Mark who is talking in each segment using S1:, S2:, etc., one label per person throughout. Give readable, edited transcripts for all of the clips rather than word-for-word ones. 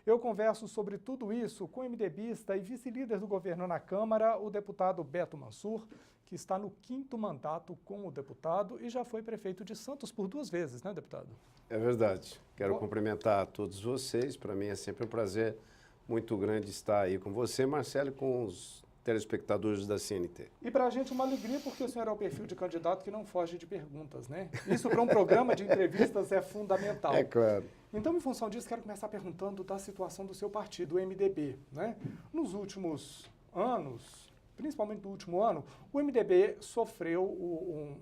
S1: Eu converso sobre tudo isso com o MDBista e vice-líder do governo na Câmara, o deputado Beto Mansur, que está no 5º mandato como deputado e já foi prefeito de Santos por 2 vezes, né, deputado?
S2: É verdade. Quero cumprimentar a todos vocês. Para mim é sempre um prazer muito grande estar aí com você, Marcelo, e com os telespectadores da CNT.
S1: E para a gente uma alegria, porque o senhor é o perfil de candidato que não foge de perguntas, né? Isso para um programa de entrevistas é fundamental.
S2: É claro.
S1: Então, em função disso, quero começar perguntando da situação do seu partido, o MDB, né? Nos últimos anos, principalmente no último ano, o MDB sofreu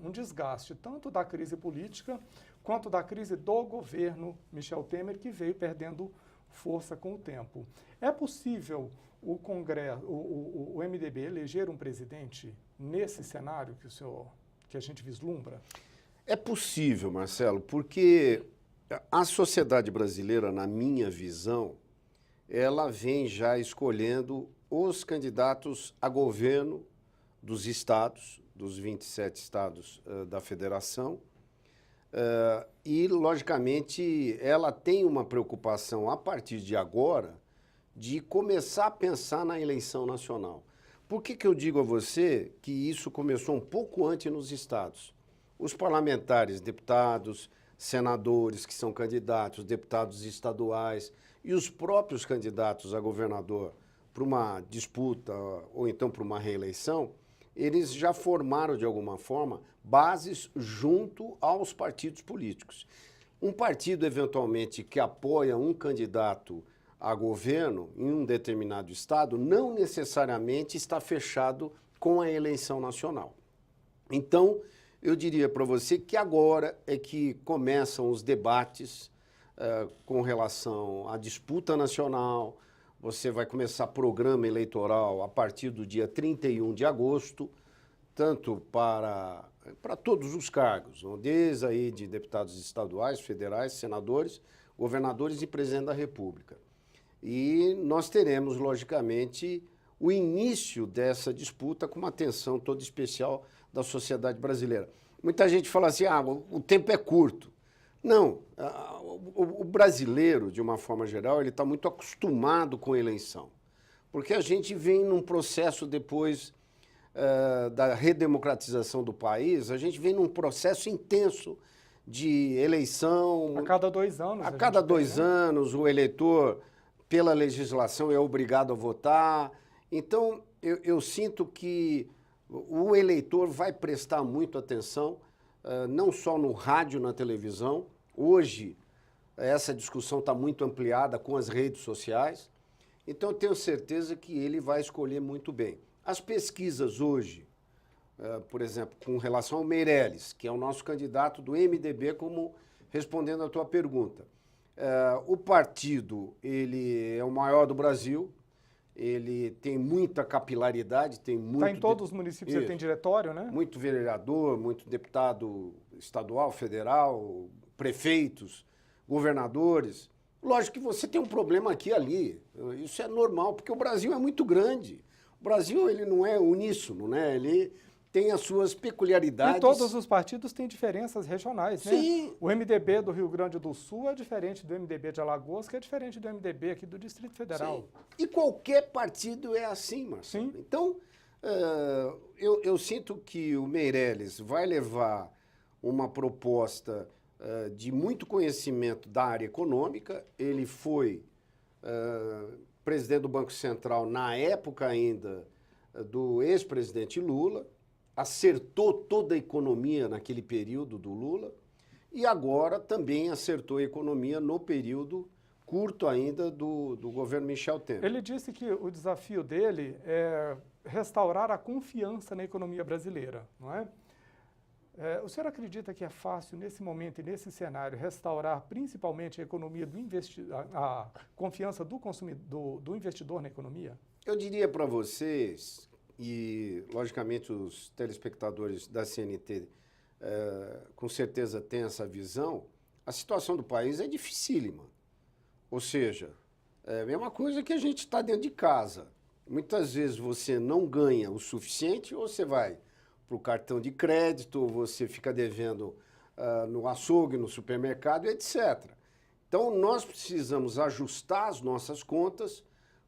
S1: um desgaste tanto da crise política quanto da crise do governo Michel Temer, que veio perdendo força com o tempo. É possível o Congresso, o MDB eleger um presidente nesse cenário que a gente vislumbra?
S2: É possível, Marcelo, porque a sociedade brasileira, na minha visão, ela vem já escolhendo os candidatos a governo dos estados, dos 27 estados da federação, e, logicamente, ela tem uma preocupação, a partir de agora, de começar a pensar na eleição nacional. Por que eu digo a você que isso começou um pouco antes nos estados? Os parlamentares, deputados, senadores que são candidatos, deputados estaduais e os próprios candidatos a governador para uma disputa ou então para uma reeleição, eles já formaram, de alguma forma, bases junto aos partidos políticos. Um partido, eventualmente, que apoia um candidato a governo em um determinado estado, não necessariamente está fechado com a eleição nacional. Então, eu diria para você que agora é que começam os debates com relação à disputa nacional. Você vai começar programa eleitoral a partir do dia 31 de agosto, tanto para todos os cargos, desde aí de deputados estaduais, federais, senadores, governadores e presidente da República. E nós teremos, logicamente, o início dessa disputa com uma atenção toda especial da sociedade brasileira. Muita gente fala assim, o tempo é curto. Não, o brasileiro, de uma forma geral, ele está muito acostumado com a eleição. Porque a gente vem num processo depois da redemocratização do país, a gente vem num processo intenso de eleição.
S1: A cada 2 anos.
S2: A cada 2 anos, o eleitor, pela legislação, é obrigado a votar. Então, eu sinto que o eleitor vai prestar muito atenção, não só no rádio, na televisão. Hoje, essa discussão está muito ampliada com as redes sociais. Então, eu tenho certeza que ele vai escolher muito bem. As pesquisas hoje, por exemplo, com relação ao Meirelles, que é o nosso candidato do MDB, como respondendo à tua pergunta. O partido, ele é o maior do Brasil, ele tem muita capilaridade, tem muito...
S1: Está em todos os municípios, ele tem diretório, né?
S2: Muito vereador, muito deputado estadual, federal, prefeitos, governadores. Lógico que você tem um problema aqui e ali, isso é normal, porque o Brasil é muito grande. O Brasil, ele não é uníssono, né? Ele tem as suas peculiaridades.
S1: E todos os partidos têm diferenças regionais, né?
S2: Sim.
S1: O MDB do Rio Grande do Sul é diferente do MDB de Alagoas, que é diferente do MDB aqui do Distrito Federal.
S2: Sim. E qualquer partido é assim, Marcelo.
S1: Sim.
S2: Então, eu sinto que o Meirelles vai levar uma proposta de muito conhecimento da área econômica. Ele foi presidente do Banco Central na época ainda do ex-presidente Lula, acertou toda a economia naquele período do Lula e agora também acertou a economia no período curto ainda do governo Michel Temer.
S1: Ele disse que o desafio dele é restaurar a confiança na economia brasileira, não é? O senhor acredita que é fácil, nesse momento e nesse cenário, restaurar principalmente a economia a confiança do consumidor, do investidor na economia?
S2: Eu diria para vocês, e logicamente os telespectadores da CNT com certeza têm essa visão, a situação do país é dificílima. Ou seja, é a mesma coisa que a gente está dentro de casa. Muitas vezes você não ganha o suficiente ou você vai para o cartão de crédito, ou você fica devendo no açougue, no supermercado, etc. Então, nós precisamos ajustar as nossas contas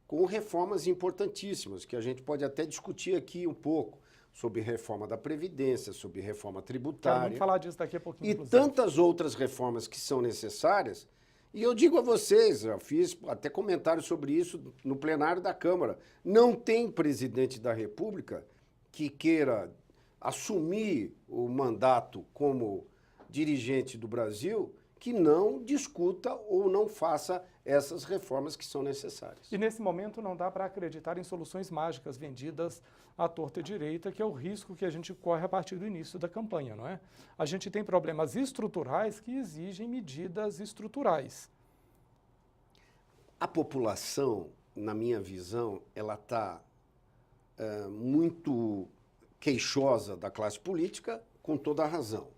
S2: com reformas importantíssimas, que a gente pode até discutir aqui um pouco, sobre reforma da Previdência, sobre reforma tributária.
S1: Quero muito falar disso daqui a pouquinho,
S2: E
S1: inclusive.
S2: tantas outras reformas que são necessárias. E eu digo a vocês, eu fiz até comentário sobre isso no plenário da Câmara, não tem presidente da República que queira assumir o mandato como dirigente do Brasil que não discuta ou não faça essas reformas que são necessárias.
S1: E nesse momento não dá para acreditar em soluções mágicas vendidas à torta e direita, que é o risco que a gente corre a partir do início da campanha, não é? A gente tem problemas estruturais que exigem medidas estruturais.
S2: A população, na minha visão, ela está muito queixosa da classe política, com toda a razão,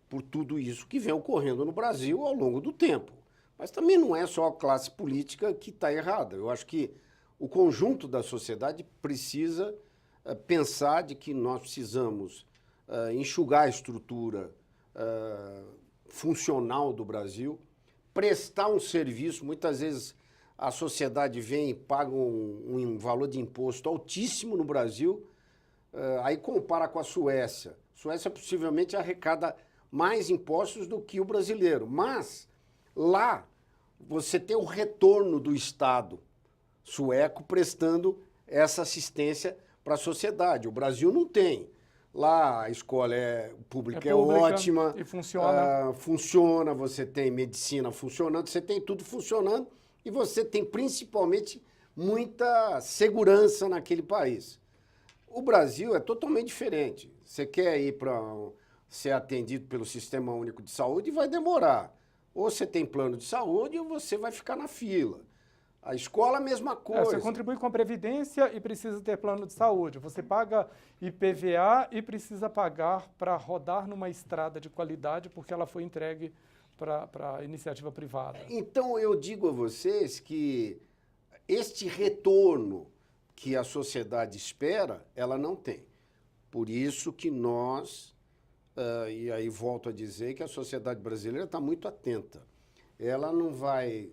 S2: por tudo isso que vem ocorrendo no Brasil ao longo do tempo. Mas também não é só a classe política que está errada. Eu acho que o conjunto da sociedade precisa pensar de que nós precisamos enxugar a estrutura funcional do Brasil, prestar um serviço. Muitas vezes a sociedade vem e paga um valor de imposto altíssimo no Brasil, aí compara com a Suécia. A Suécia possivelmente arrecada mais impostos do que o brasileiro, mas lá você tem o retorno do Estado sueco prestando essa assistência para a sociedade. O Brasil não tem. Lá a escola pública é ótima.
S1: E funciona.
S2: Funciona, você tem medicina funcionando, você tem tudo funcionando e você tem principalmente muita segurança naquele país. O Brasil é totalmente diferente. Você quer ir para ser atendido pelo Sistema Único de Saúde, vai demorar. Ou você tem plano de saúde ou você vai ficar na fila. A escola, a mesma coisa.
S1: Você contribui com a Previdência e precisa ter plano de saúde. Você paga IPVA e precisa pagar para rodar numa estrada de qualidade porque ela foi entregue para a iniciativa privada.
S2: Então, eu digo a vocês que este retorno que a sociedade espera, ela não tem. Por isso que nós, e aí volto a dizer que a sociedade brasileira está muito atenta. Ela não vai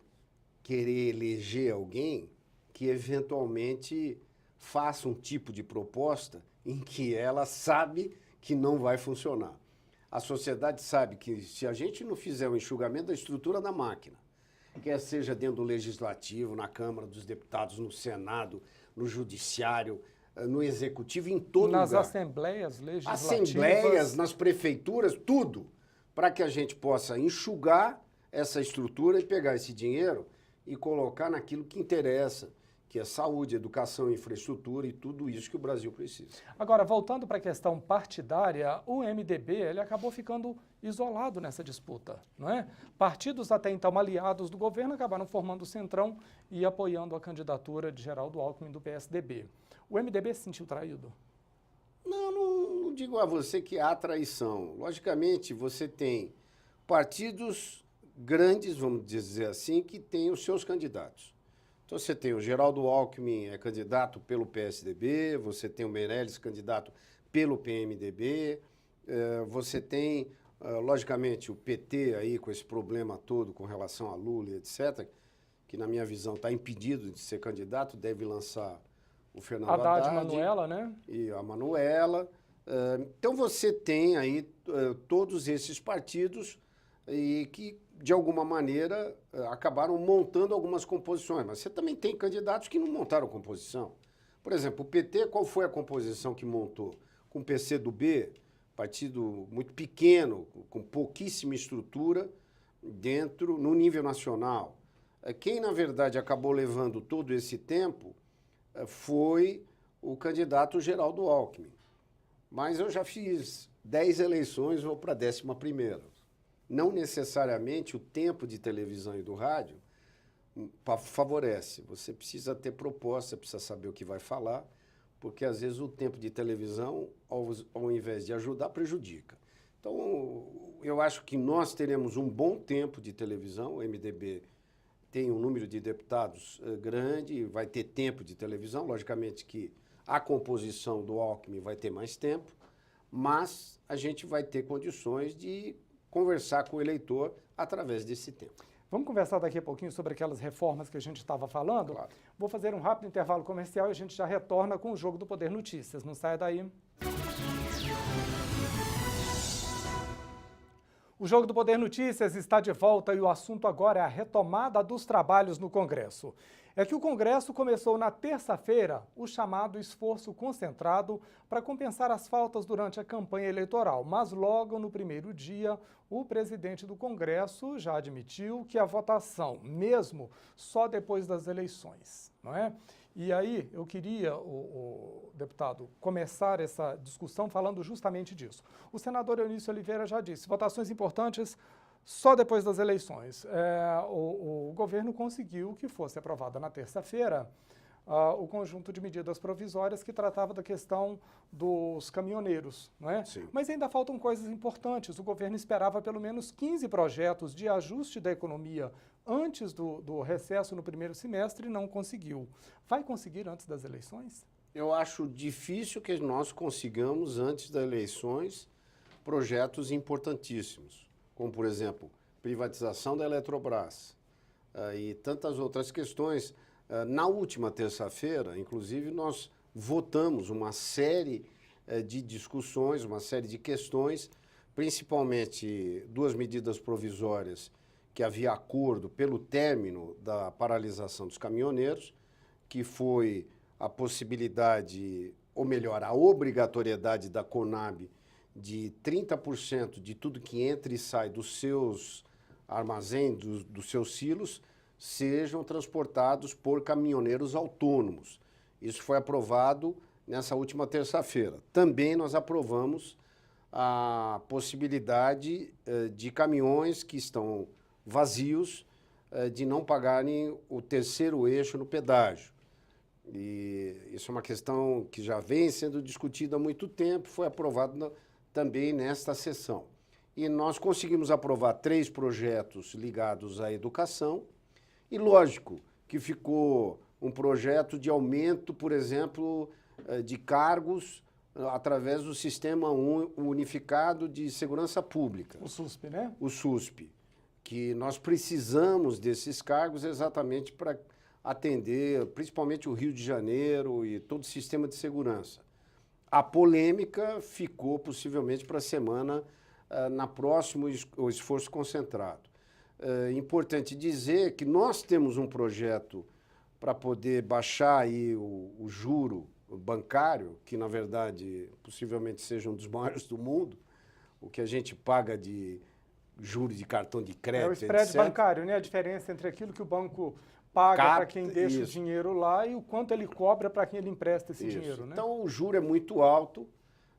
S2: querer eleger alguém que eventualmente faça um tipo de proposta em que ela sabe que não vai funcionar. A sociedade sabe que se a gente não fizer o enxugamento da estrutura da máquina, quer seja dentro do Legislativo, na Câmara dos Deputados, no Senado, no Judiciário, no Executivo, em todo lugar.
S1: Nas assembleias legislativas.
S2: Assembleias, nas prefeituras, tudo, para que a gente possa enxugar essa estrutura e pegar esse dinheiro e colocar naquilo que interessa, que é saúde, educação, infraestrutura e tudo isso que o Brasil precisa.
S1: Agora, voltando para a questão partidária, o MDB ele acabou ficando isolado nessa disputa, não é? Partidos até então aliados do governo acabaram formando o Centrão e apoiando a candidatura de Geraldo Alckmin do PSDB. O MDB se sentiu traído?
S2: Não digo a você que há traição. Logicamente, você tem partidos grandes, vamos dizer assim, que têm os seus candidatos. Então, você tem o Geraldo Alckmin, candidato pelo PSDB, você tem o Meirelles, candidato pelo PMDB, você tem, logicamente, o PT aí com esse problema todo com relação a Lula, etc., que, na minha visão, está impedido de ser candidato, deve lançar o Fernando Haddad.
S1: Haddad, Manuela, né?
S2: E a Manuela. Então, você tem aí todos esses partidos e que, de alguma maneira, acabaram montando algumas composições. Mas você também tem candidatos que não montaram composição. Por exemplo, o PT, qual foi a composição que montou? Com o PCdoB, partido muito pequeno, com pouquíssima estrutura, no nível nacional. Quem, na verdade, acabou levando todo esse tempo foi o candidato Geraldo Alckmin. Mas eu já fiz 10 eleições, vou para a 11ª. Não necessariamente o tempo de televisão e do rádio favorece. Você precisa ter proposta, precisa saber o que vai falar, porque às vezes o tempo de televisão, ao invés de ajudar, prejudica. Então, eu acho que nós teremos um bom tempo de televisão. O MDB tem um número de deputados grande, vai ter tempo de televisão. Logicamente que a composição do Alckmin vai ter mais tempo, mas a gente vai ter condições de conversar com o eleitor através desse tempo.
S1: Vamos conversar daqui a pouquinho sobre aquelas reformas que a gente estava falando?
S2: Claro.
S1: Vou fazer um rápido intervalo comercial e a gente já retorna com o Jogo do Poder Notícias. Não saia daí. O Jogo do Poder Notícias está de volta e o assunto agora é a retomada dos trabalhos no Congresso. É que o Congresso começou na terça-feira o chamado esforço concentrado para compensar as faltas durante a campanha eleitoral, mas logo no primeiro dia, o presidente do Congresso já admitiu que a votação, mesmo só depois das eleições, não é? E aí eu queria, o deputado, começar essa discussão falando justamente disso. O senador Eunício Oliveira já disse, votações importantes só depois das eleições. O governo conseguiu que fosse aprovada na terça-feira o conjunto de medidas provisórias que tratava da questão dos caminhoneiros, não é?
S2: Sim.
S1: Mas ainda faltam coisas importantes. O governo esperava pelo menos 15 projetos de ajuste da economia antes do recesso no primeiro semestre e não conseguiu. Vai conseguir antes das eleições?
S2: Eu acho difícil que nós consigamos, antes das eleições, projetos importantíssimos, como, por exemplo, privatização da Eletrobras e tantas outras questões. Na última terça-feira, inclusive, nós votamos uma série de discussões, uma série de questões, principalmente duas medidas provisórias que havia acordo pelo término da paralisação dos caminhoneiros, que foi a possibilidade, ou melhor, a obrigatoriedade da Conab de 30% de tudo que entra e sai dos seus armazéns, dos seus silos, sejam transportados por caminhoneiros autônomos. Isso foi aprovado nessa última terça-feira. Também nós aprovamos a possibilidade de caminhões que estão vazios de não pagarem o terceiro eixo no pedágio. E isso é uma questão que já vem sendo discutida há muito tempo, foi aprovado também nesta sessão. E nós conseguimos aprovar 3 projetos ligados à educação e, lógico, que ficou um projeto de aumento, por exemplo, de cargos através do Sistema Unificado de Segurança Pública.
S1: O SUSP, né?
S2: O SUSP, que nós precisamos desses cargos exatamente para atender, principalmente o Rio de Janeiro e todo o sistema de segurança. A polêmica ficou possivelmente para a semana, na próxima, o esforço concentrado. Importante dizer que nós temos um projeto para poder baixar aí o juro bancário, que na verdade possivelmente seja um dos maiores do mundo, o que a gente paga de juros de cartão de crédito,
S1: É o spread
S2: etc.
S1: bancário, né? A diferença entre aquilo que o banco paga para quem deixa o dinheiro lá e o quanto ele cobra para quem ele empresta esse dinheiro, né?
S2: Então o juro é muito alto,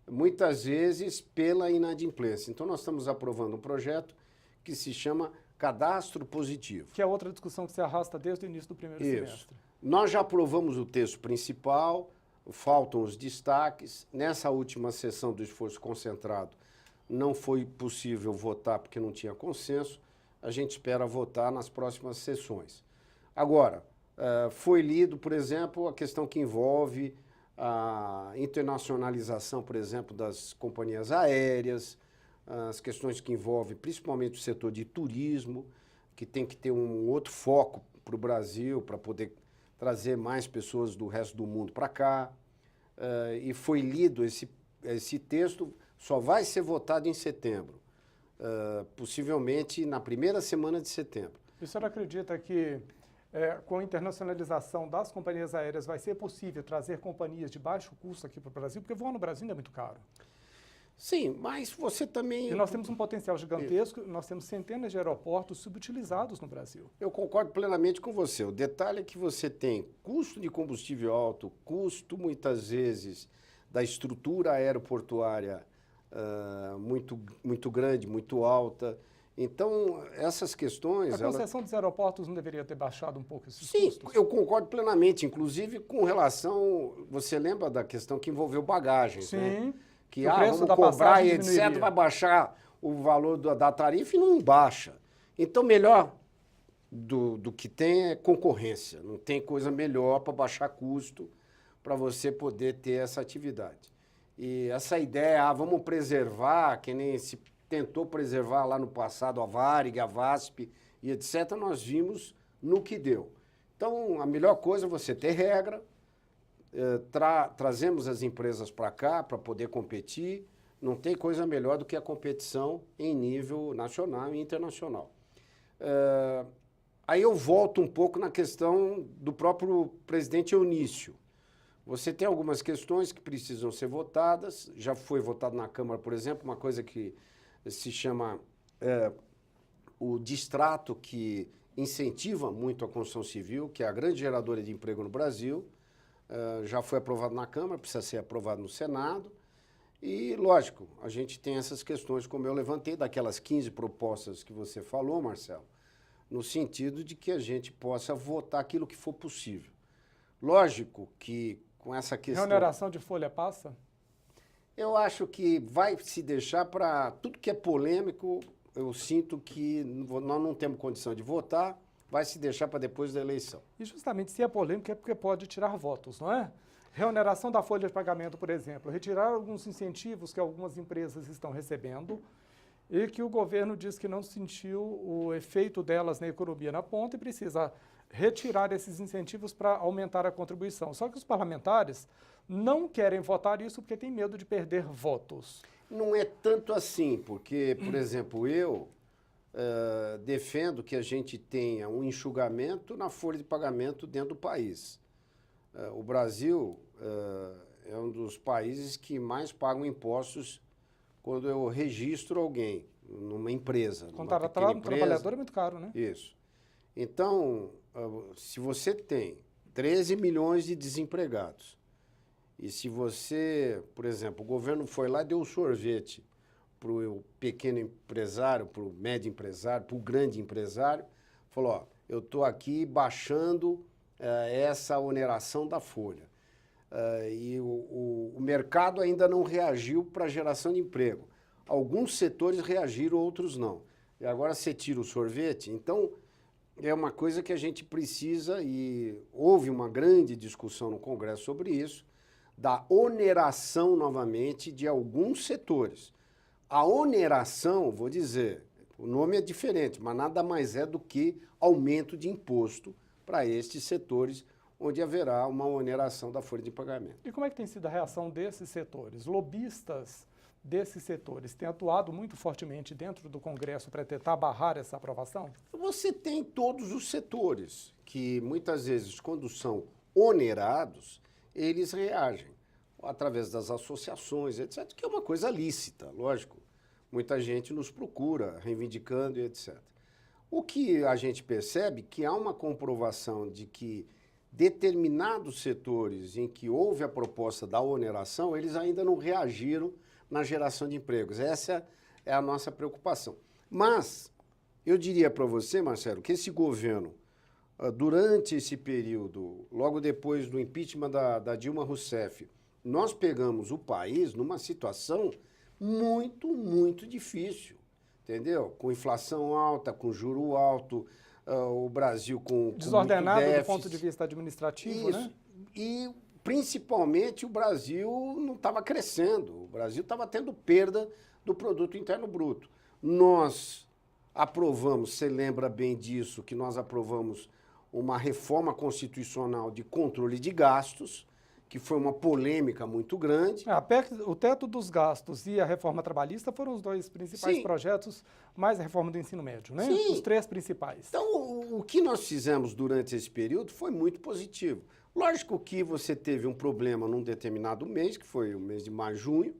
S2: muitas vezes pela inadimplência. Então nós estamos aprovando um projeto que se chama Cadastro Positivo.
S1: Que é outra discussão que se arrasta desde o início do primeiro semestre.
S2: Nós já aprovamos o texto principal, faltam os destaques. Nessa última sessão do esforço concentrado, não foi possível votar porque não tinha consenso. A gente espera votar nas próximas sessões. Agora, foi lido, por exemplo, a questão que envolve a internacionalização, por exemplo, das companhias aéreas, as questões que envolvem principalmente o setor de turismo, que tem que ter um outro foco para o Brasil, para poder trazer mais pessoas do resto do mundo para cá. E foi lido esse texto, só vai ser votado em setembro, possivelmente na primeira semana de setembro.
S1: E o senhor acredita que com a internacionalização das companhias aéreas vai ser possível trazer companhias de baixo custo aqui para o Brasil? Porque voar no Brasil ainda é muito caro.
S2: Sim, mas você também...
S1: E nós temos um potencial gigantesco, nós temos centenas de aeroportos subutilizados no Brasil.
S2: Eu concordo plenamente com você. O detalhe é que você tem custo de combustível alto, custo, muitas vezes, da estrutura aeroportuária muito grande, muito alta. Então, essas questões...
S1: A concessão dos aeroportos não deveria ter baixado um pouco esses
S2: Sim,
S1: custos?
S2: eu concordo plenamente, inclusive com relação... Você lembra da questão que envolveu bagagens,
S1: Sim.
S2: né? Que
S1: o preço
S2: vamos
S1: da
S2: cobrar
S1: passagem
S2: e etc.,
S1: diminuiria.
S2: vai baixar o valor da tarifa e não baixa. Então, melhor do que tem é concorrência. Não tem coisa melhor para baixar custo, para você poder ter essa atividade. E essa ideia, vamos preservar, que nem se tentou preservar lá no passado a Varig, a VASP e etc., nós vimos no que deu. Então, a melhor coisa é você ter regra, trazemos as empresas para cá para poder competir, não tem coisa melhor do que a competição em nível nacional e internacional. Aí eu volto um pouco na questão do próprio presidente Eunício. Você tem algumas questões que precisam ser votadas, já foi votado na Câmara, por exemplo, uma coisa que se chama o distrato, que incentiva muito a construção civil, que é a grande geradora de emprego no Brasil, já foi aprovado na Câmara, precisa ser aprovado no Senado, e, lógico, a gente tem essas questões, como eu levantei, daquelas 15 propostas que você falou, Marcelo, no sentido de que a gente possa votar aquilo que for possível. Lógico que com essa questão...
S1: Reoneração de folha passa?
S2: Eu acho que vai se deixar para tudo que é polêmico, eu sinto que nós não temos condição de votar, vai se deixar para depois da eleição.
S1: E justamente se é polêmico é porque pode tirar votos, não é? Reoneração da folha de pagamento, por exemplo, retirar alguns incentivos que algumas empresas estão recebendo e que o governo diz que não sentiu o efeito delas na economia na ponta e precisa retirar esses incentivos para aumentar a contribuição. Só que os parlamentares não querem votar isso porque têm medo de perder votos.
S2: Não é tanto assim, porque, por exemplo, eu defendo que a gente tenha um enxugamento na folha de pagamento dentro do país. O Brasil é um dos países que mais pagam impostos quando eu registro alguém numa empresa.
S1: Contratar um trabalhador é muito caro, né?
S2: Isso. Então, se você tem 13 milhões de desempregados, e se você, por exemplo, o governo foi lá e deu sorvete para o pequeno empresário, para o médio empresário, para o grande empresário, falou, ó, eu estou aqui baixando essa oneração da folha. E o mercado ainda não reagiu para a geração de emprego. Alguns setores reagiram, outros não. E agora você tira o sorvete, então é uma coisa que a gente precisa, e houve uma grande discussão no Congresso sobre isso, da oneração novamente de alguns setores. A oneração, vou dizer, o nome é diferente, mas nada mais é do que aumento de imposto para estes setores, onde haverá uma oneração da folha de pagamento.
S1: E como é que tem sido a reação desses setores? Lobistas desses setores têm atuado muito fortemente dentro do Congresso para tentar barrar essa aprovação?
S2: Você tem todos os setores que, muitas vezes, quando são onerados, eles reagem, através das associações, etc., que é uma coisa lícita, lógico. Muita gente nos procura, reivindicando e etc. O que a gente percebe que há uma comprovação de que determinados setores em que houve a proposta da oneração, eles ainda não reagiram na geração de empregos. Essa é a nossa preocupação. Mas eu diria para você, Marcelo, que esse governo, durante esse período, logo depois do impeachment da Dilma Rousseff, nós pegamos o país numa situação muito, muito difícil, entendeu? Com inflação alta, com juro alto, o Brasil com
S1: desordenado
S2: muito
S1: do ponto de vista administrativo,
S2: isso,
S1: né?
S2: E principalmente o Brasil não estava crescendo, o Brasil estava tendo perda do produto interno bruto. Nós aprovamos, você lembra bem disso, que nós aprovamos uma reforma constitucional de controle de gastos, que foi uma polêmica muito grande.
S1: O teto dos gastos e a reforma trabalhista foram os dois principais projetos, mais a reforma do ensino médio, né?
S2: Sim.
S1: Os três principais.
S2: Então, o que nós fizemos durante esse período foi muito positivo. Lógico que você teve um problema num determinado mês, que foi o mês de maio, junho,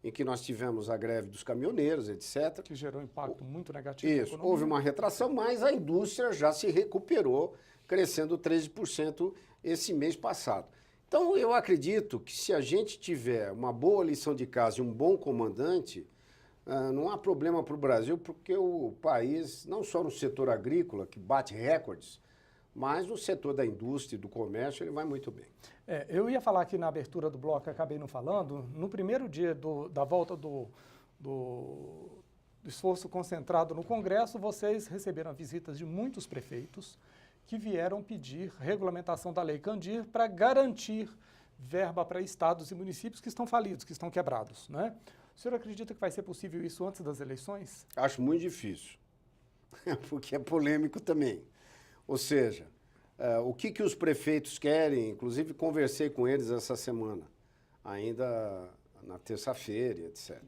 S2: em que nós tivemos a greve dos caminhoneiros, etc.
S1: Que gerou um impacto muito negativo.
S2: Isso, houve uma retração, mas a indústria já se recuperou, crescendo 13% esse mês passado. Então, eu acredito que se a gente tiver uma boa lição de casa e um bom comandante, não há problema para o Brasil, porque o país, não só no setor agrícola, que bate recordes, mas no setor da indústria e do comércio, ele vai muito bem.
S1: Eu ia falar aqui na abertura do bloco, acabei não falando, no primeiro dia da volta do esforço concentrado no Congresso, vocês receberam visitas de muitos prefeitos que vieram pedir regulamentação da Lei Candir para garantir verba para estados e municípios que estão falidos, que estão quebrados, né? O senhor acredita que vai ser possível isso antes das eleições?
S2: Acho muito difícil. porque é polêmico também. Ou seja, o que os prefeitos querem, inclusive conversei com eles essa semana, ainda na terça-feira, etc.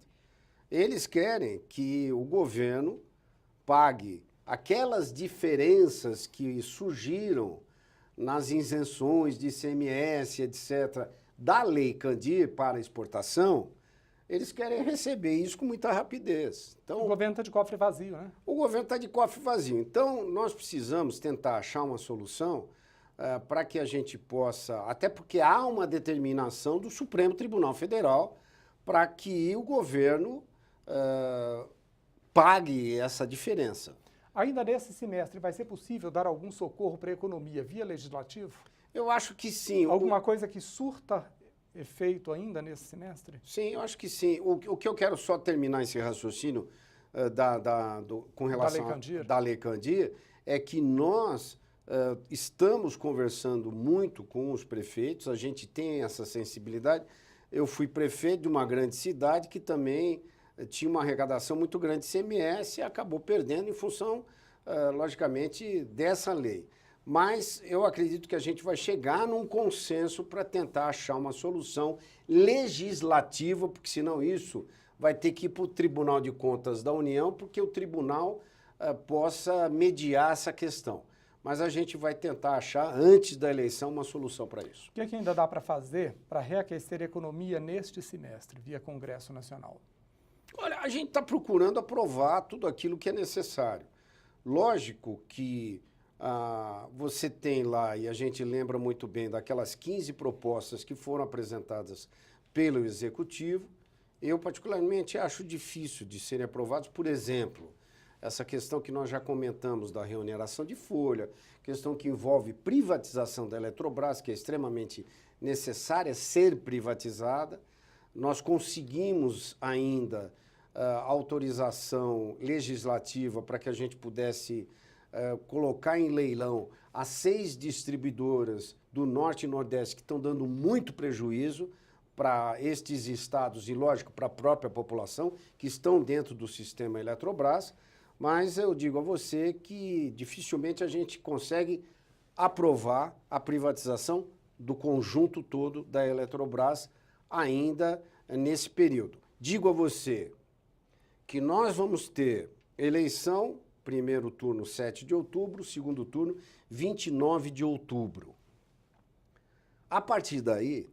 S2: Eles querem que o governo pague aquelas diferenças que surgiram nas isenções de ICMS, etc., da Lei Candir para exportação. Eles querem receber isso com muita rapidez. Então,
S1: o governo está de cofre vazio, né?
S2: O governo está de cofre vazio. Então, nós precisamos tentar achar uma solução para que a gente possa... Até porque há uma determinação do Supremo Tribunal Federal para que o governo pague essa diferença.
S1: Ainda nesse semestre, vai ser possível dar algum socorro para a economia via legislativo?
S2: Eu acho que sim.
S1: Alguma coisa que surta efeito ainda nesse semestre?
S2: Sim, eu acho que sim. O que eu quero só terminar esse raciocínio com relação da Lei Candir é que nós estamos conversando muito com os prefeitos, a gente tem essa sensibilidade. Eu fui prefeito de uma grande cidade que também tinha uma arrecadação muito grande de ICMS e acabou perdendo em função, logicamente, dessa lei. Mas eu acredito que a gente vai chegar num consenso para tentar achar uma solução legislativa, porque senão isso vai ter que ir para o Tribunal de Contas da União, porque o tribunal possa mediar essa questão. Mas a gente vai tentar achar, antes da eleição, uma solução para isso.
S1: O que é que ainda dá para fazer para reaquecer a economia neste semestre, via Congresso Nacional?
S2: Olha, a gente está procurando aprovar tudo aquilo que é necessário. Lógico que você tem lá, e a gente lembra muito bem daquelas 15 propostas que foram apresentadas pelo Executivo, eu particularmente acho difícil de serem aprovados. Por exemplo, essa questão que nós já comentamos da reoneração de folha, questão que envolve privatização da Eletrobras, que é extremamente necessária ser privatizada. Nós conseguimos ainda autorização legislativa para que a gente pudesse colocar em leilão as 6 distribuidoras do Norte e Nordeste que estão dando muito prejuízo para estes estados e, lógico, para a própria população que estão dentro do sistema Eletrobras. Mas eu digo a você que dificilmente a gente consegue aprovar a privatização do conjunto todo da Eletrobras ainda nesse período. Digo a você que nós vamos ter eleição, primeiro turno 7 de outubro, segundo turno 29 de outubro. A partir daí,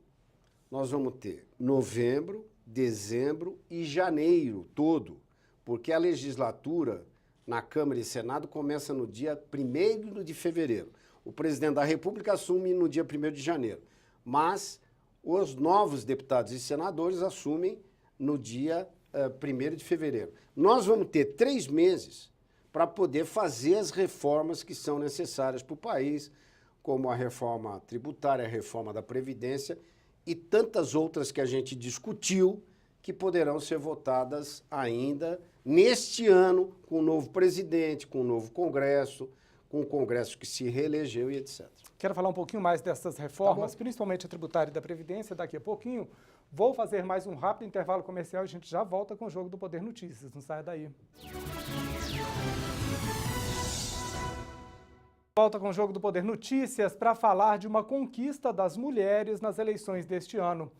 S2: nós vamos ter novembro, dezembro e janeiro todo, porque a legislatura na Câmara e Senado começa no dia 1º de fevereiro. O presidente da República assume no dia 1º de janeiro, mas os novos deputados e senadores assumem no dia 1º de fevereiro. Nós vamos ter 3 meses para poder fazer as reformas que são necessárias para o país, como a reforma tributária, a reforma da Previdência e tantas outras que a gente discutiu que poderão ser votadas ainda neste ano, com o novo presidente, com o novo Congresso, com o Congresso que se reelegeu e etc.
S1: Quero falar um pouquinho mais dessas reformas, principalmente a tributária e da Previdência, daqui a pouquinho. Vou fazer mais um rápido intervalo comercial e a gente já volta com o Jogo do Poder Notícias. Não saia daí. Volta com o Jogo do Poder Notícias para falar de uma conquista das mulheres nas eleições deste ano.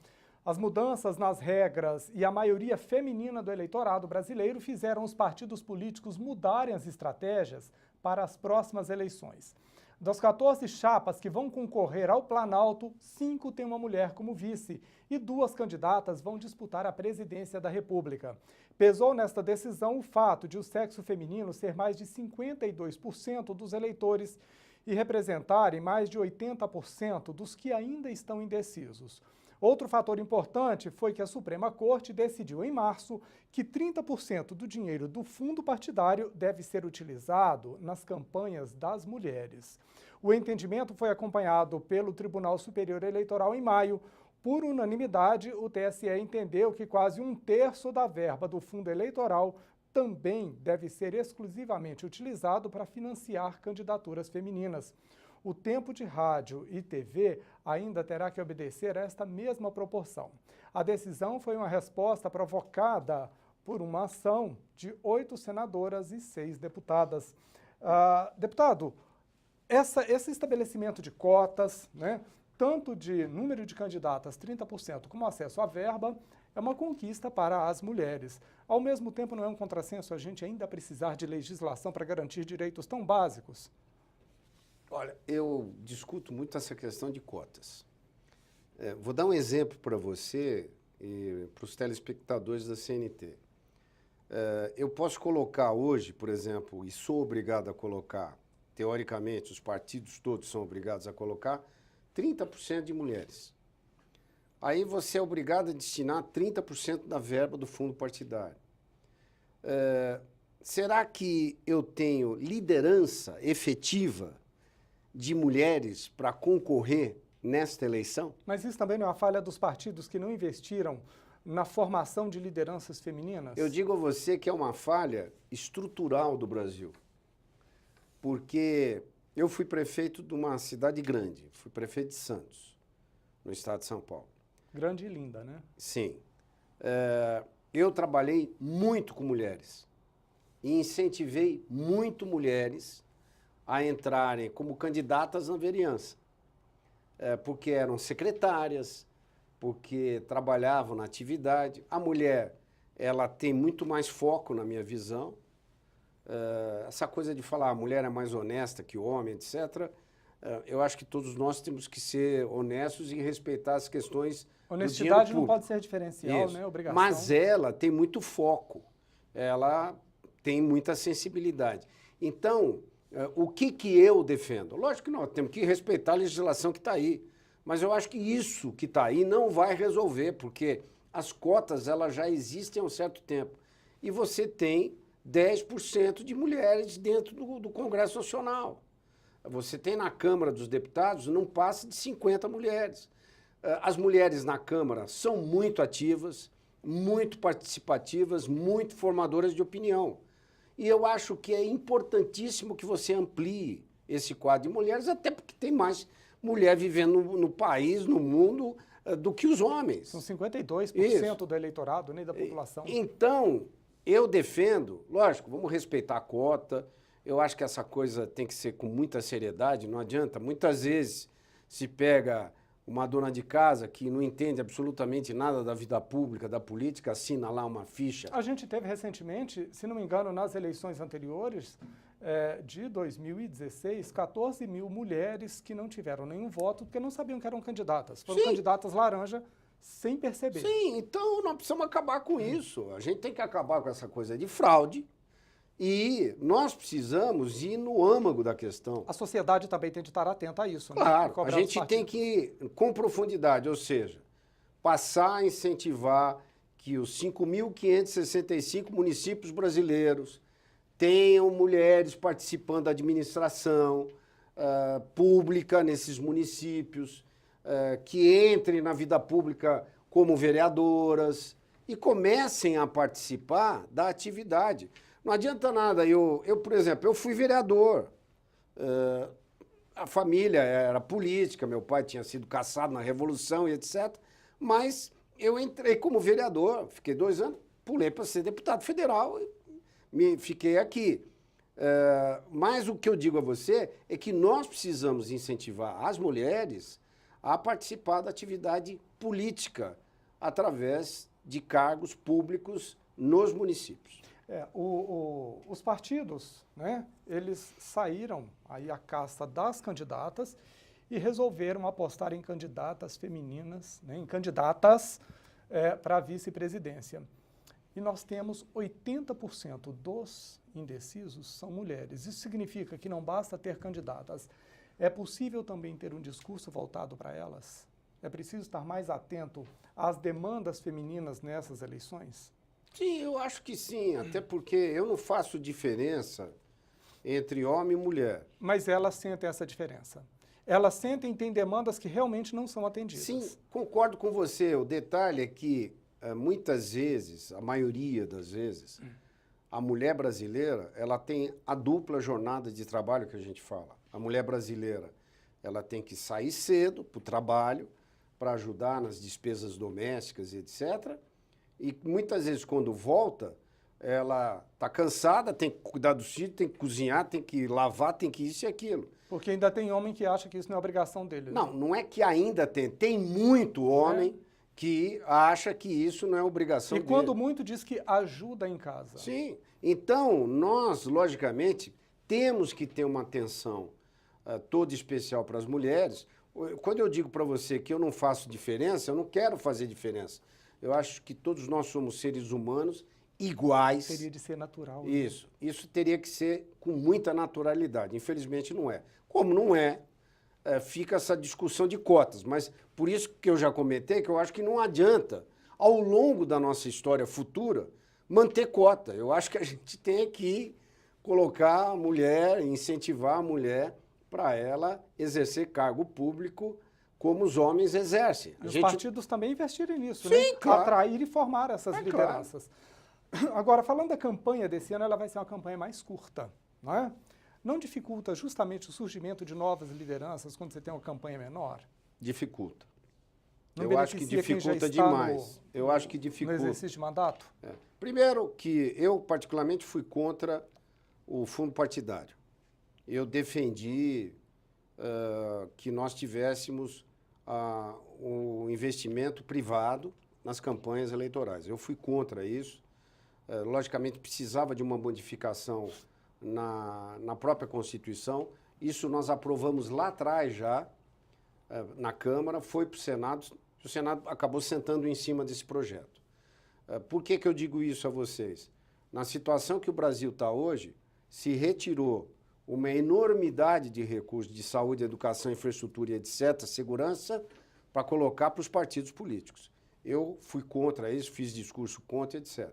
S1: As mudanças nas regras e a maioria feminina do eleitorado brasileiro fizeram os partidos políticos mudarem as estratégias para as próximas eleições. Das 14 chapas que vão concorrer ao Planalto, 5 têm uma mulher como vice e 2 candidatas vão disputar a presidência da República. Pesou nesta decisão o fato de o sexo feminino ser mais de 52% dos eleitores e representarem mais de 80% dos que ainda estão indecisos. Outro fator importante foi que a Suprema Corte decidiu em março que 30% do dinheiro do fundo partidário deve ser utilizado nas campanhas das mulheres. O entendimento foi acompanhado pelo Tribunal Superior Eleitoral em maio. Por unanimidade, o TSE entendeu que quase 1/3 da verba do fundo eleitoral também deve ser exclusivamente utilizado para financiar candidaturas femininas. O tempo de rádio e TV ainda terá que obedecer a esta mesma proporção. A decisão foi uma resposta provocada por uma ação de 8 senadoras e 6 deputadas. Deputado, esse estabelecimento de cotas, né, tanto de número de candidatas, 30%, como acesso à verba, é uma conquista para as mulheres. Ao mesmo tempo, não é um contrassenso a gente ainda precisar de legislação para garantir direitos tão básicos?
S2: Olha, eu discuto muito essa questão de cotas. Vou dar um exemplo para você e para os telespectadores da CNT. Eu posso colocar hoje, por exemplo, e sou obrigado a colocar, teoricamente, os partidos todos são obrigados a colocar, 30% de mulheres. Aí você é obrigado a destinar 30% da verba do fundo partidário. Será que eu tenho liderança efetiva de mulheres para concorrer nesta eleição?
S1: Mas isso também não é uma falha dos partidos que não investiram na formação de lideranças femininas?
S2: Eu digo a você que é uma falha estrutural do Brasil. Porque eu fui prefeito de uma cidade grande, fui prefeito de Santos, no estado de São Paulo.
S1: Grande e linda, né?
S2: Sim. Eu trabalhei muito com mulheres e incentivei muito mulheres a entrarem como candidatas na vereança, porque eram secretárias, porque trabalhavam na atividade. A mulher, ela tem muito mais foco, na minha visão. Essa coisa de falar a mulher é mais honesta que o homem, etc., eu acho que todos nós temos que ser honestos e respeitar as questões
S1: honestidade não pode ser diferencial,
S2: isso,
S1: né? Obrigação.
S2: Mas ela tem muito foco, ela tem muita sensibilidade. Então, o que eu defendo? Lógico que nós temos que respeitar a legislação que está aí, mas eu acho que isso que está aí não vai resolver, porque as cotas elas já existem há um certo tempo. E você tem 10% de mulheres dentro do Congresso Nacional. Você tem na Câmara dos Deputados, não passa de 50 mulheres. As mulheres na Câmara são muito ativas, muito participativas, muito formadoras de opinião. E eu acho que é importantíssimo que você amplie esse quadro de mulheres, até porque tem mais mulher vivendo no país, no mundo, do que os homens.
S1: São 52%
S2: Isso.
S1: Do eleitorado, nem da população.
S2: Então, eu defendo, lógico, vamos respeitar a cota. Eu acho que essa coisa tem que ser com muita seriedade, não adianta. Muitas vezes se pega uma dona de casa que não entende absolutamente nada da vida pública, da política, assina lá uma ficha.
S1: A gente teve recentemente, se não me engano, nas eleições anteriores, de 2016, 14 mil mulheres que não tiveram nenhum voto porque não sabiam que eram candidatas. Foram candidatas laranja sem perceber.
S2: Sim, então nós precisamos acabar com isso. A gente tem que acabar com essa coisa de fraude. E nós precisamos ir no âmago da questão.
S1: A sociedade também tem de estar atenta a isso.
S2: Claro,
S1: né?
S2: a gente tem que ir com profundidade, ou seja, passar a incentivar que os 5.565 municípios brasileiros tenham mulheres participando da administração pública nesses municípios, que entrem na vida pública como vereadoras e comecem a participar da atividade. Não adianta nada, por exemplo, eu fui vereador, a família era política, meu pai tinha sido caçado na Revolução e etc., mas eu entrei como vereador, fiquei 2 anos, pulei para ser deputado federal e fiquei aqui. Mas o que eu digo a você é que nós precisamos incentivar as mulheres a participar da atividade política através de cargos públicos nos municípios.
S1: Os partidos, né, eles saíram aí a caça das candidatas e resolveram apostar em candidatas femininas, né, em candidatas para a vice-presidência. E nós temos 80% dos indecisos são mulheres. Isso significa que não basta ter candidatas. É possível também ter um discurso voltado para elas? É preciso estar mais atento às demandas femininas nessas eleições?
S2: Sim, eu acho que sim, até porque eu não faço diferença entre homem e mulher.
S1: Mas elas sentem essa diferença. Elas sentem e têm demandas que realmente não são atendidas.
S2: Sim, concordo com você. O detalhe é que, muitas vezes, a maioria das vezes, a mulher brasileira, ela tem a dupla jornada de trabalho que a gente fala. A mulher brasileira, ela tem que sair cedo para o trabalho, para ajudar nas despesas domésticas, etc., e muitas vezes quando volta, ela está cansada, tem que cuidar dos filhos, tem que cozinhar, tem que lavar, tem que isso e aquilo.
S1: Porque ainda tem homem que acha que isso não é obrigação dele.
S2: Não, não é que ainda tem. Tem muito homem que acha que isso não é obrigação
S1: E
S2: dele.
S1: quando muito diz que ajuda em casa.
S2: Sim. Então, nós, logicamente, temos que ter uma atenção toda especial para as mulheres. Quando eu digo para você que eu não faço diferença, eu não quero fazer diferença. Eu acho que todos nós somos seres humanos iguais.
S1: Teria de ser natural.
S2: Isso. Isso teria que ser com muita naturalidade. Infelizmente não é. Como não é, fica essa discussão de cotas. Mas por isso que eu já comentei que eu acho que não adianta, ao longo da nossa história futura, manter cota. Eu acho que a gente tem que colocar a mulher, incentivar a mulher para ela exercer cargo público como os homens exercem.
S1: E os partidos também investirem nisso,
S2: Sim,
S1: né?
S2: claro.
S1: Atrair e formar essas lideranças. Claro. Agora, falando da campanha desse ano, ela vai ser uma campanha mais curta, não é? Não dificulta justamente o surgimento de novas lideranças quando você tem uma campanha menor?
S2: Dificulta.
S1: Não
S2: eu acho que dificulta demais. Eu acho que dificulta.
S1: No exercício de mandato?
S2: Primeiro que eu, particularmente, fui contra o fundo partidário. Eu defendi que nós tivéssemos o investimento privado nas campanhas eleitorais. Eu fui contra isso. Logicamente, precisava de uma modificação na própria Constituição. Isso nós aprovamos lá atrás já, na Câmara, foi para o Senado acabou sentando em cima desse projeto. Por que eu digo isso a vocês? Na situação que o Brasil está hoje, se retirou uma enormidade de recursos de saúde, educação, infraestrutura e etc., segurança, para colocar para os partidos políticos. Eu fui contra isso, fiz discurso contra, etc.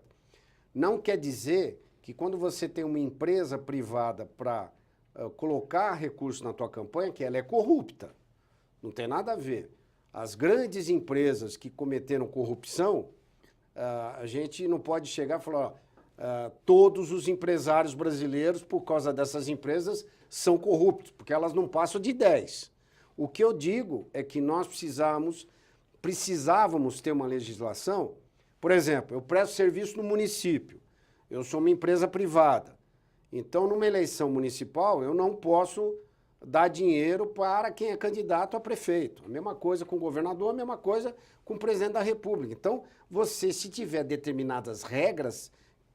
S2: Não quer dizer que quando você tem uma empresa privada para colocar recursos na tua campanha, que ela é corrupta. Não tem nada a ver. As grandes empresas que cometeram corrupção, a gente não pode chegar e falar, todos os empresários brasileiros, por causa dessas empresas, são corruptos, porque elas não passam de 10. O que eu digo é que nós precisávamos ter uma legislação. Por exemplo, eu presto serviço no município, eu sou uma empresa privada. Então, numa eleição municipal, eu não posso dar dinheiro para quem é candidato a prefeito. A mesma coisa com o governador, a mesma coisa com o presidente da República. Então, você, se tiver determinadas regras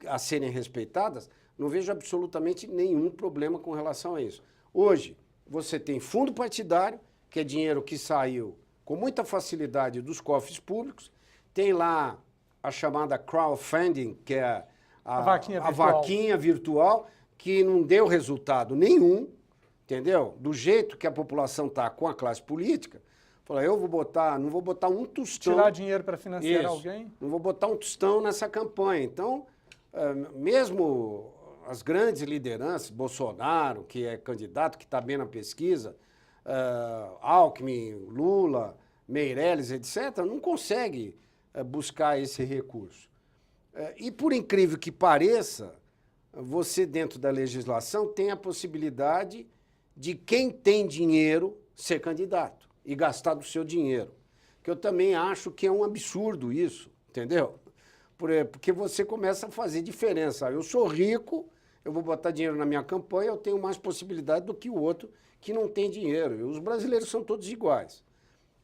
S2: a serem respeitadas, não vejo absolutamente nenhum problema com relação a isso. Hoje, você tem fundo partidário, que é dinheiro que saiu com muita facilidade dos cofres públicos, tem lá a chamada crowdfunding, que é a vaquinha virtual, que não deu resultado nenhum, entendeu? Do jeito que a população está com a classe política, fala, não vou botar um tostão...
S1: Tirar dinheiro para financiar alguém?
S2: Não vou botar um tostão nessa campanha. Então, mesmo as grandes lideranças, Bolsonaro, que é candidato, que está bem na pesquisa, Alckmin, Lula, Meirelles, etc., não consegue buscar esse recurso. E, por incrível que pareça, você, dentro da legislação, tem a possibilidade de quem tem dinheiro ser candidato e gastar do seu dinheiro. Que eu também acho que é um absurdo isso, entendeu? Porque você começa a fazer diferença. Eu sou rico, eu vou botar dinheiro na minha campanha, eu tenho mais possibilidade do que o outro que não tem dinheiro. Os brasileiros são todos iguais.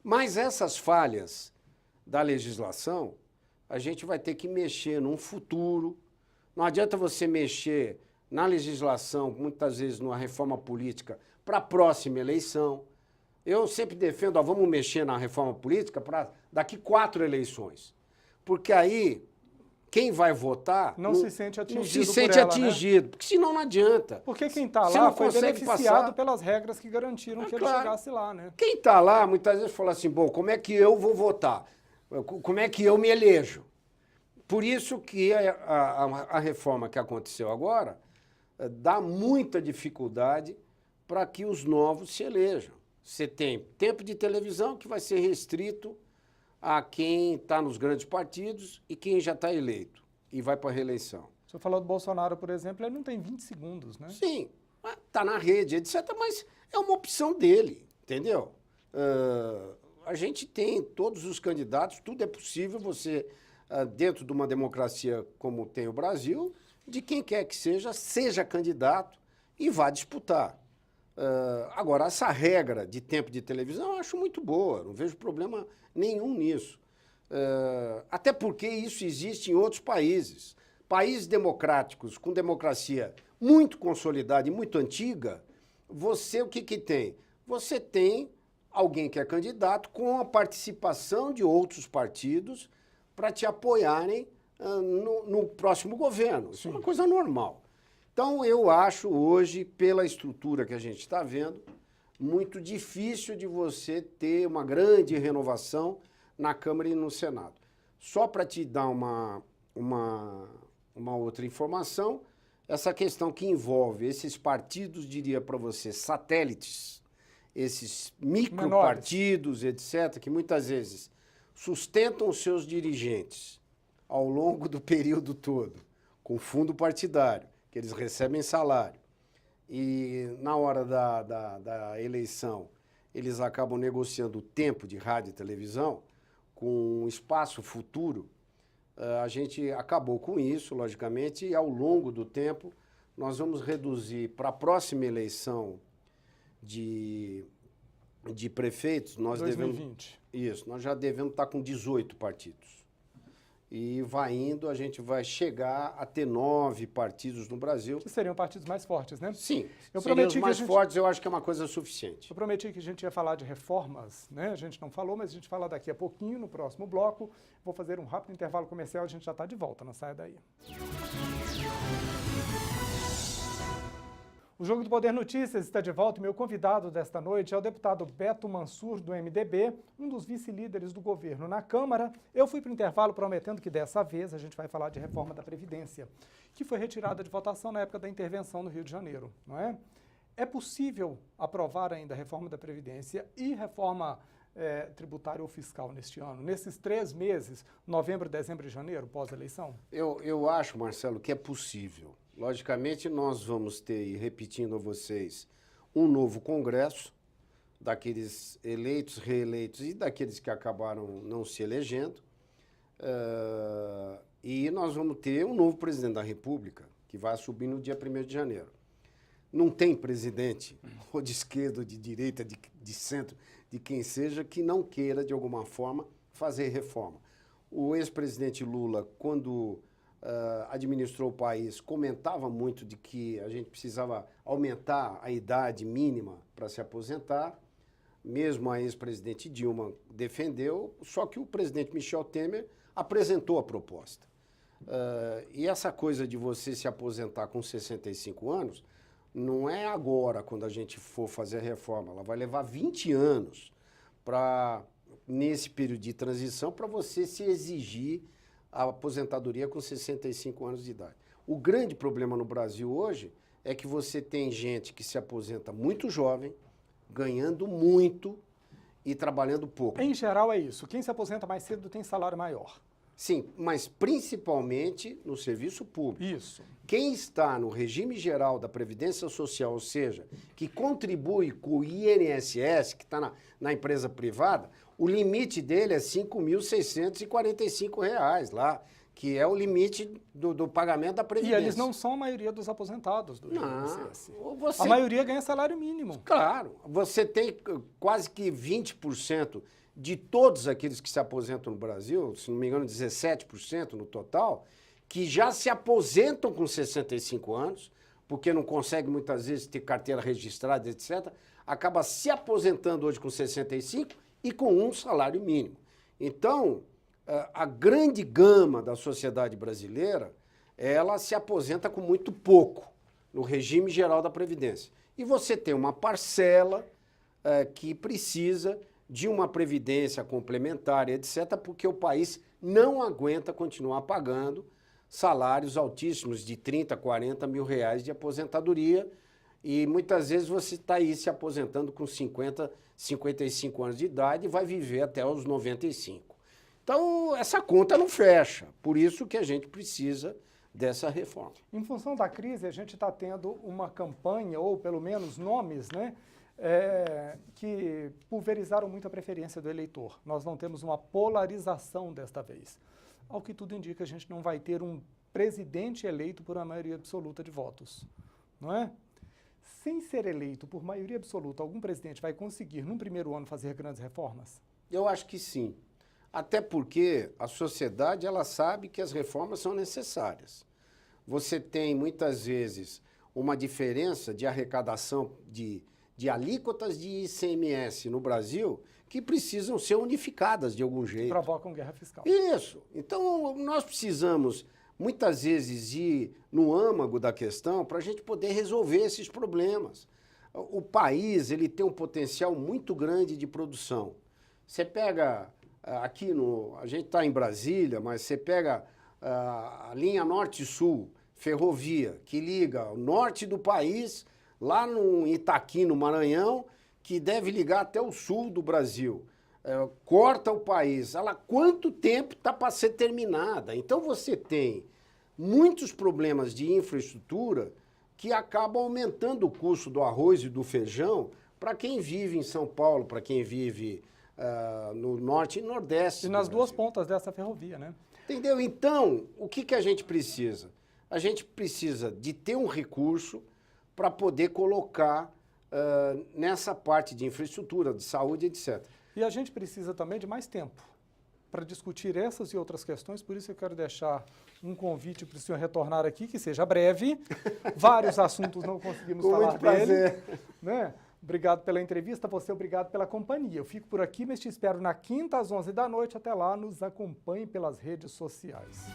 S2: Mas essas falhas da legislação, a gente vai ter que mexer num futuro. Não adianta você mexer na legislação, muitas vezes numa reforma política, para a próxima eleição. Eu sempre defendo, vamos mexer na reforma política para daqui 4 eleições. Porque aí, quem vai votar...
S1: Não se sente atingido.
S2: Não se sente atingido, né? Porque senão não adianta.
S1: Porque quem está lá foi beneficiado pelas regras que garantiram que ele chegasse lá, né?
S2: Quem está lá, muitas vezes, fala assim, bom, como é que eu vou votar? Como é que eu me elejo? Por isso que a reforma que aconteceu agora dá muita dificuldade para que os novos se elejam. Você tem tempo de televisão que vai ser restrito a quem está nos grandes partidos e quem já está eleito e vai para a reeleição.
S1: O senhor falou do Bolsonaro, por exemplo, ele não tem 20 segundos, né?
S2: Sim, está na rede, etc., mas é uma opção dele, entendeu? A gente tem todos os candidatos, tudo é possível, você dentro de uma democracia como tem o Brasil, de quem quer que seja candidato e vá disputar. Agora, essa regra de tempo de televisão eu acho muito boa, não vejo problema nenhum nisso. Até porque isso existe em outros países. Países democráticos, com democracia muito consolidada e muito antiga, o que tem? Você tem alguém que é candidato com a participação de outros partidos para te apoiarem no próximo governo. Isso é uma coisa normal. Então, eu acho hoje, pela estrutura que a gente está vendo, muito difícil de você ter uma grande renovação na Câmara e no Senado. Só para te dar uma outra informação, essa questão que envolve esses partidos, diria para você, satélites, esses micropartidos, etc., que muitas vezes sustentam os seus dirigentes ao longo do período todo, com fundo partidário, que eles recebem salário, e na hora da eleição eles acabam negociando o tempo de rádio e televisão com um espaço futuro. A gente acabou com isso, logicamente, e ao longo do tempo nós vamos reduzir para a próxima eleição de prefeitos, nós
S1: 2020.
S2: Nós já devemos estar com 18 partidos. E vai indo, a gente vai chegar a ter 9 partidos no Brasil.
S1: Que seriam partidos mais fortes, né?
S2: Sim,
S1: seriam
S2: os mais fortes, eu acho que é uma coisa suficiente.
S1: Eu prometi que a gente ia falar de reformas, né? A gente não falou, mas a gente fala daqui a pouquinho, no próximo bloco. Vou fazer um rápido intervalo comercial, a gente já está de volta, não saia daí. O Jogo do Poder Notícias está de volta e meu convidado desta noite é o deputado Beto Mansur, do MDB, um dos vice-líderes do governo na Câmara. Eu fui para o intervalo prometendo que dessa vez a gente vai falar de reforma da Previdência, que foi retirada de votação na época da intervenção no Rio de Janeiro, não é? É possível aprovar ainda a reforma da Previdência e reforma tributária ou fiscal neste ano, nesses 3 meses, novembro, dezembro e janeiro, pós-eleição?
S2: Eu acho, Marcelo, que é possível. Logicamente, nós vamos ter, e repetindo a vocês, um novo Congresso, daqueles eleitos, reeleitos e daqueles que acabaram não se elegendo. E nós vamos ter um novo presidente da República, que vai assumir no dia 1º de janeiro. Não tem presidente, ou de esquerda, ou de direita, de centro, de quem seja, que não queira, de alguma forma, fazer reforma. O ex-presidente Lula, quando administrou o país, comentava muito de que a gente precisava aumentar a idade mínima para se aposentar. Mesmo a ex-presidente Dilma defendeu, só que o presidente Michel Temer apresentou a proposta. E essa coisa de você se aposentar com 65 anos, não é agora, quando a gente for fazer a reforma. Ela vai levar 20 anos nesse período de transição para você se exigir a aposentadoria com 65 anos de idade. O grande problema no Brasil hoje é que você tem gente que se aposenta muito jovem, ganhando muito e trabalhando pouco.
S1: Em geral é isso. Quem se aposenta mais cedo tem salário maior.
S2: Sim, mas principalmente no serviço público.
S1: Isso.
S2: Quem está no regime geral da Previdência Social, ou seja, que contribui com o INSS, que está na empresa privada, o limite dele é R$ 5.645 lá, que é o limite do pagamento da Previdência.
S1: E eles não são a maioria dos aposentados do INSS.
S2: Não,
S1: a maioria ganha salário mínimo.
S2: Claro, você tem quase que 20% de todos aqueles que se aposentam no Brasil, se não me engano 17% no total, que já se aposentam com 65 anos, porque não consegue muitas vezes ter carteira registrada, etc., acaba se aposentando hoje com 65 e com um salário mínimo. Então, a grande gama da sociedade brasileira, ela se aposenta com muito pouco no regime geral da Previdência. E você tem uma parcela que precisa de uma previdência complementar, etc., porque o país não aguenta continuar pagando salários altíssimos de 30, 40 mil reais de aposentadoria, e muitas vezes você está aí se aposentando com 50, 55 anos de idade e vai viver até os 95. Então, essa conta não fecha, por isso que a gente precisa dessa reforma.
S1: Em função da crise, a gente está tendo uma campanha, ou pelo menos nomes, né, que pulverizaram muito a preferência do eleitor. Nós não temos uma polarização desta vez. ao que tudo indica, a gente não vai ter um presidente eleito por uma maioria absoluta de votos, não é? Sem ser eleito por maioria absoluta, algum presidente vai conseguir, num primeiro ano, fazer grandes reformas?
S2: Eu acho que sim. Até porque a sociedade, ela sabe que as reformas são necessárias. Você tem, muitas vezes, uma diferença de arrecadação de alíquotas de ICMS no Brasil que precisam ser unificadas de algum jeito.
S1: Provocam guerra fiscal.
S2: Isso. Então, nós precisamos, muitas vezes, ir no âmago da questão para a gente poder resolver esses problemas. O país, ele tem um potencial muito grande de produção. Você pega, aqui a gente está em Brasília, mas você pega a linha Norte-Sul, ferrovia, que liga o norte do país, lá no Itaqui, no Maranhão, que deve ligar até o sul do Brasil. Corta o país. Ela, quanto tempo está para ser terminada? Então você tem muitos problemas de infraestrutura que acabam aumentando o custo do arroz e do feijão para quem vive em São Paulo, para quem vive no norte e nordeste.
S1: E nas duas pontas dessa ferrovia, né?
S2: Entendeu? Então, o que a gente precisa? A gente precisa de ter um recurso para poder colocar nessa parte de infraestrutura, de saúde, etc.
S1: E a gente precisa também de mais tempo para discutir essas e outras questões, por isso eu quero deixar um convite para o senhor retornar aqui, que seja breve. Vários assuntos não conseguimos falar dele. Né? Obrigado pela entrevista, você obrigado pela companhia. Eu fico por aqui, mas te espero na quinta às 11 da noite. Até lá, nos acompanhe pelas redes sociais.